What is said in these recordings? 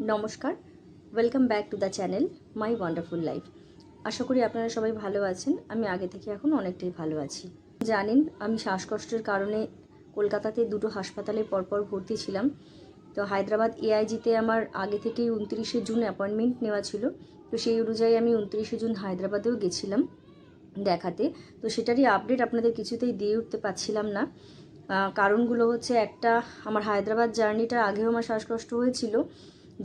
নমস্কার, welcome back to the channel my wonderful life. আশা করি আপনারা সবাই ভালো আছেন। আমি আগে থেকে এখন অনেকটাই ভালো আছি। জানেন, আমি শ্বাসকষ্টের কারণে কলকাতাতে দুটো হাসপাতালে পরপর ভর্তি ছিলাম। তো হায়দ্রাবাদ এআইজিতে আমার আগে থেকেই 29শে জুন অ্যাপয়েন্টমেন্ট নেওয়া ছিল। তো সেই অনুযায়ী আমি 29শে জুন হায়দ্রাবাদেও গেছিলাম দেখাতে। তো সেটারই আপডেট আপনাদের কিছুতেই দিয়ে উঠতে পারছিলাম না। কারণগুলো হচ্ছে, একটা, আমার হায়দ্রাবাদ জার্নিটার আগেও আমার শ্বাসকষ্ট হয়েছিল,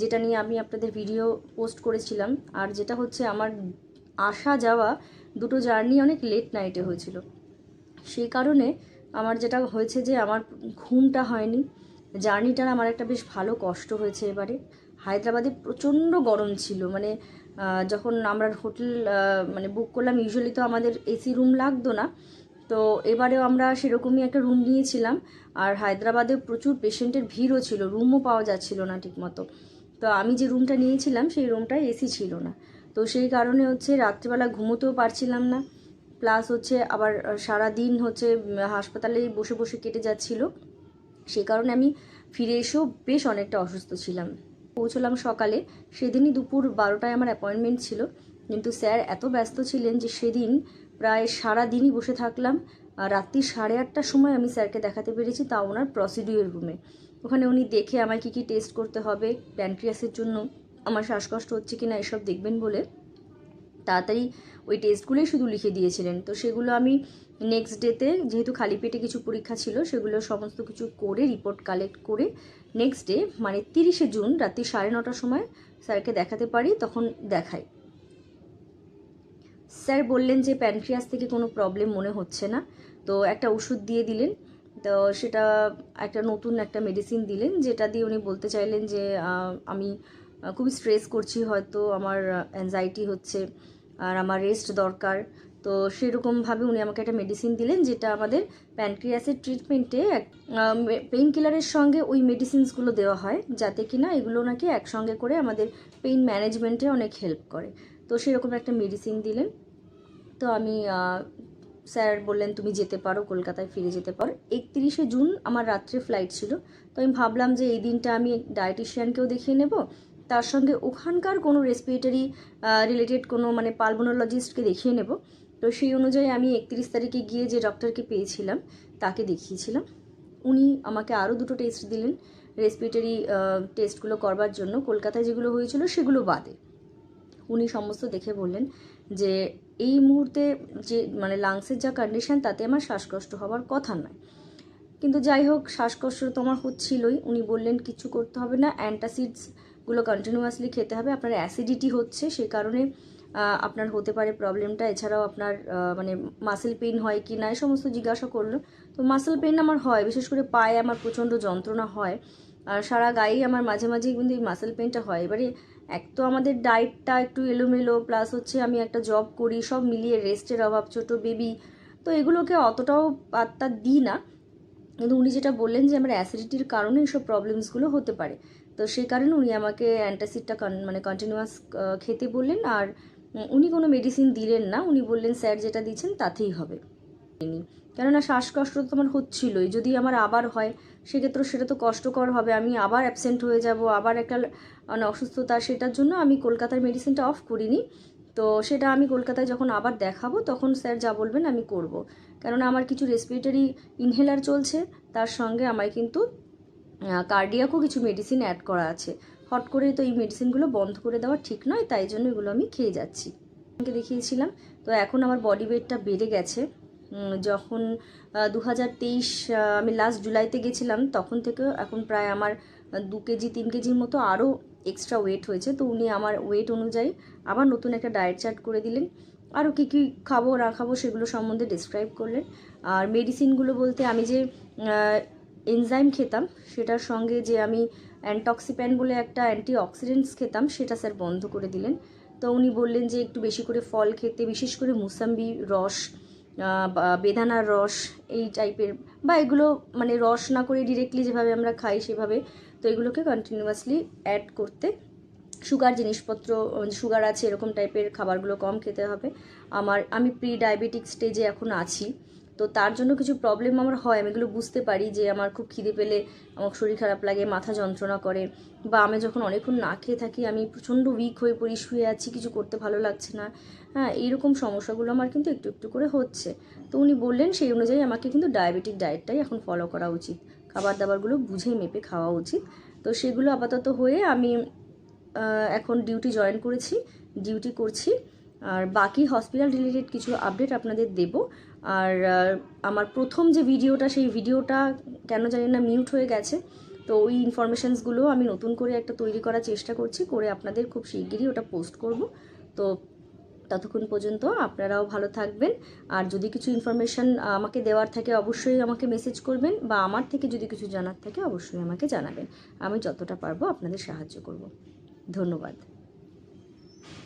যেটা নিয়ে আমি আপনাদের ভিডিও পোস্ট করেছিলাম। আর যেটা হচ্ছে, আমার আসা যাওয়া দুটো জার্নি অনেক লেট নাইটে হয়েছিল। সেই কারণে আমার যেটা হয়েছে যে আমার ঘুমটা হয়নি। জার্নিটার আমার একটা বেশ ভালো কষ্ট হয়েছে এবারে। হায়দ্রাবাদে প্রচণ্ড গরম ছিল, মানে যখন আমরা হোটেল বুক করলাম, ইউজুয়ালি তো আমাদের এসি রুম লাগতো না। তো এবারেও আমরা সেরকমই একটা রুম নিয়েছিলাম। আর হায়দ্রাবাদে প্রচুর পেশেন্টের ভিড়ও ছিল, রুমও পাওয়া যাচ্ছিল না ঠিকমতো। তো আমি যে রুমটা নিয়েছিলাম সেই রুমটায় এসি ছিল না। তো সেই কারণে হচ্ছে রাত্রিবেলা ঘুমোতেও পারছিলাম না। প্লাস হচ্ছে আবার সারা দিন হচ্ছে হাসপাতালেই বসে বসে কেটে যাচ্ছিল। সেই কারণে আমি ফিরে এসেও বেশ অনেকটা অসুস্থ ছিলাম। পৌঁছলাম সকালে, সেদিনই দুপুর 12টায় আমার অ্যাপয়েন্টমেন্ট ছিল। কিন্তু স্যার এত ব্যস্ত ছিলেন যে সেদিন প্রায় সারা দিনই বসে থাকলাম। রাত্রি 8:30টার সময় আমি স্যারকে দেখাতে পেরেছি, তা ওনার প্রসিডিওর রুমে। ওখানে উনি দেখে আমায় কী কী টেস্ট করতে হবে, প্যানক্রিয়াসের জন্য আমার শ্বাসকষ্ট হচ্ছে কিনা এসব দেখবেন বলে তাড়াতাড়ি ওই টেস্টগুলোই শুধু লিখে দিয়েছিলেন। তো সেগুলো আমি নেক্সট ডেতে, যেহেতু খালি পেটে কিছু পরীক্ষা ছিল, সেগুলো সমস্ত কিছু করে রিপোর্ট কালেক্ট করে নেক্সট ডে মানে 30শে জুন রাত্রি 9:30টার সময় স্যারকে দেখাতে পারি। তখন দেখাই। স্যার বললেন যে প্যানক্রিয়াস থেকে কোনো প্রবলেম মনে হচ্ছে না। তো একটা ওষুধ দিয়ে দিলেন। তো সেটা একটা নতুন একটা মেডিসিন দিলেন, যেটা দিয়ে উনি বলতে চাইলেন যে আমি খুবই স্ট্রেস করছি, হয়তো আমার অ্যাংজাইটি হচ্ছে আর আমার রেস্ট দরকার। তো সেরকমভাবে উনি আমাকে একটা মেডিসিন দিলেন, যেটা আমাদের প্যানক্রিয়াসের ট্রিটমেন্টে পেইন কিলারের সঙ্গে ওই মেডিসিনসগুলো দেওয়া হয়, যাতে কিনা এগুলো নাকি একসঙ্গে করে আমাদের পেইন ম্যানেজমেন্টে অনেক হেল্প করে। তো সেরকম একটা মেডিসিন দিলেন। তো আমি স্যার বললেন তুমি যেতে পারো, কলকাতায় ফিরে যেতে পারো। 31শে জুন আমার রাত্রে ফ্লাইট ছিল। তো আমি ভাবলাম যে এই দিনটা আমি ডায়েটিশিয়ানকেও দেখিয়ে নেব, তার সঙ্গে ওখানকার কোনো রেসপিরেটরি রিলেটেড কোনো পালমোনোলজিস্টকে দেখিয়ে নেব। তো সেই অনুযায়ী আমি 31 তারিখে গিয়ে যে ডক্টরকে পেয়েছিলাম তাকে দেখিয়েছিলাম। উনি আমাকে আরও দুটো টেস্ট দিলেন রেসপিরেটরি টেস্টগুলো করবার জন্য, কলকাতায় যেগুলো হয়েছিল সেগুলো বাদে। উনি সমস্ত দেখে বললেন যে এই মুহূর্তে যে লাংসের যা কন্ডিশন, তাতে আমার শ্বাসকষ্ট হওয়ার কথা নয়। কিন্তু যাই হোক, শ্বাসকষ্ট তো আমার হচ্ছিলই। উনি বললেন কিছু করতে হবে না, অ্যান্টাসিডসগুলো কন্টিনিউয়াসলি খেতে হবে। আপনার অ্যাসিডিটি হচ্ছে, সেই কারণে আপনার হতে পারে প্রবলেমটা। এছাড়াও আপনার মাসেল পেইন হয় কি না, এই সমস্ত জিজ্ঞাসা করলো। তো মাসেল পেইন আমার হয়, বিশেষ করে পায়ে আমার প্রচণ্ড যন্ত্রণা হয়। আর সারা গায়েই আমার মাঝে মাঝেই কিন্তু এই মাসেল পেইনটা হয়। এবারে এক তো আমাদের ডায়েটটা একটু এলোমেলো, প্লাস হচ্ছে আমি একটা জব করি, সব মিলিয়ে রেস্টের অভাব, ছোটো বেবি, তো এগুলোকে অতটাও পাত্তা দিই না। কিন্তু উনি যেটা বললেন যে আমার অ্যাসিডিটির কারণে এইসব প্রবলেমসগুলো হতে পারে। তো সেই কারণে উনি আমাকে অ্যান্টাসিডটা কন্টিনিউয়াস খেতে বললেন। আর উনি কোনো মেডিসিন দিলেন না, উনি বললেন স্যার যেটা দিচ্ছেন তাতেই হবে। কেননা শ্বাসকষ্ট তো আমার হচ্ছিলই, যদি আমার আবার হয় সেক্ষেত্রে সেটা তো কষ্টকর হবে। আমি আবার অ্যাবসেন্ট হয়ে যাব, আবার একটা অসুস্থতা। সেটার জন্য আমি কলকাতার মেডিসিনটা অফ করিনি। তো সেটা আমি কলকাতায় যখন আবার দেখাবো তখন স্যার যা বলবেন আমি করব। কেননা আমার কিছু রেসপিরেটরি ইনহেলার চলছে, তার সঙ্গে আমায় কিন্তু কার্ডিয়াকও কিছু মেডিসিন অ্যাড করা আছে। হট করে তো এই মেডিসিনগুলো বন্ধ করে দেওয়া ঠিক নয়, তাই জন্য এগুলো আমি খেয়ে যাচ্ছি। দেখিয়েছিলাম। তো এখন আমার বডি ওয়েটটা বেড়ে গেছে। যখন 2023 আমি লাস্ট জুলাইতে গেছিলাম, তখন থেকে এখন প্রায় আমার 2 কেজি 3 কেজির মতো আরও এক্সট্রা ওয়েট হয়েছে। তো উনি আমার ওয়েট অনুযায়ী আবার নতুন একটা ডায়েট চার্ট করে দিলেন। আরও কী কী খাবো না খাবো সেগুলো সম্বন্ধে ডিসক্রাইব করলেন। আর মেডিসিনগুলো বলতে, আমি যে এনজাইম খেতাম সেটার সঙ্গে যে আমি অ্যান্টক্সিপ্যান বলে একটা অ্যান্টিঅক্সিডেন্টস খেতাম, সেটা স্যার বন্ধ করে দিলেন। তো উনি বললেন যে একটু বেশি করে ফল খেতে, বিশেষ করে মুসাম্বি রস, বেদানার রস, এই টাইপের, বা এগুলো রস না করে ডিরেক্টলি যেভাবে আমরা খাই সেভাবে। তো এগুলোকে কন্টিনিউয়াসলি অ্যাড করতে, সুগার জিনিসপত্র, সুগার আছে এরকম টাইপের খাবারগুলো কম খেতে হবে। আমি প্রি ডায়াবেটিক স্টেজে এখন আছি। তো তার জন্য কিছু প্রবলেম আমার হয়, আমি এগুলো বুঝতে পারি যে আমার খুব খিদে পেলে আমার শরীর খারাপ লাগে, মাথা যন্ত্রণা করে, বা আমি যখন অনেকক্ষণ না খেয়ে থাকি আমি প্রচণ্ড উইক হয়ে পড়ি, শুয়ে আছি, কিছু করতে ভালো লাগছে না। হ্যাঁ, এইরকম সমস্যাগুলো আমার কিন্তু একটু একটু করে হচ্ছে। তো উনি বললেন সেই অনুযায়ী আমাকে কিন্তু ডায়াবেটিক ডায়েটটাই এখন ফলো করা উচিত, খাবার দাবারগুলো বুঝে মেপে খাওয়া উচিত। তো সেগুলো আপাতত হয়ে আমি এখন ডিউটি জয়েন করেছি, ডিউটি করছি। আর বাকি হসপিটাল রিলেটেড কিছু আপডেট আপনাদের দেব। আর আমার প্রথম যে ভিডিওটা, সেই ভিডিওটা কেন জানি না মিউট হয়ে গেছে, তো ওই ইনফরমেশানসগুলো আমি নতুন করে একটা তৈরি করার চেষ্টা করছি, করে আপনাদের খুব শিগগিরই ওটা পোস্ট করব। তো ততক্ষণ পর্যন্ত আপনারাও ভালো থাকবেন। আর যদি কিছু ইনফরমেশান আমাকে দেওয়ার থাকে অবশ্যই আমাকে মেসেজ করবেন, বা আমার থেকে যদি কিছু জানার থাকে অবশ্যই আমাকে জানাবেন। আমি যতটা পারবো আপনাদের সাহায্য করব। ধন্যবাদ।